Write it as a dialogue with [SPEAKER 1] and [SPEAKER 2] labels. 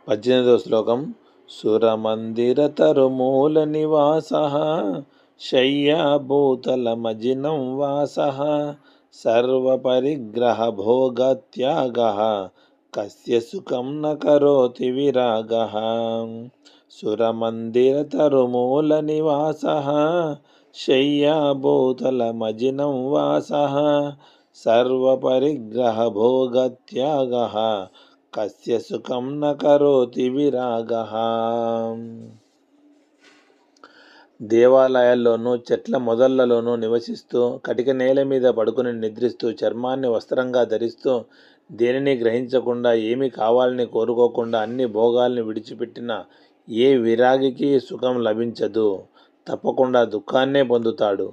[SPEAKER 1] 18వ శ్లోకం. సురమందిరతరుమూల నివాసః శయ్యాభూతలమజినం వాసః సర్వపరిగ్రహ భోగత్యాగః కస్య సుఖం న కరోతి విరాగః. సురమందిరతరుమూల నివాసః శయ్యాభూతలమజినం వాసః సర్వపరిగ్రహ భోగత్యాగః కస్య సుఖం న కరోతి విరాగః. దేవాలయాల్లోనూ చెట్ల మొదళ్లలోనూ నివసిస్తూ, కటిక నేల మీద పడుకుని నిద్రిస్తూ, చర్మాన్ని వస్త్రంగా ధరిస్తూ, దేనిని గ్రహించకుండా, ఏమి కావాలని కోరుకోకుండా అన్ని భోగాల్ని విడిచిపెట్టిన ఏ విరాగికి సుఖం లభించదు, తప్పకుండా దుఃఖాన్నే పొందుతాడు.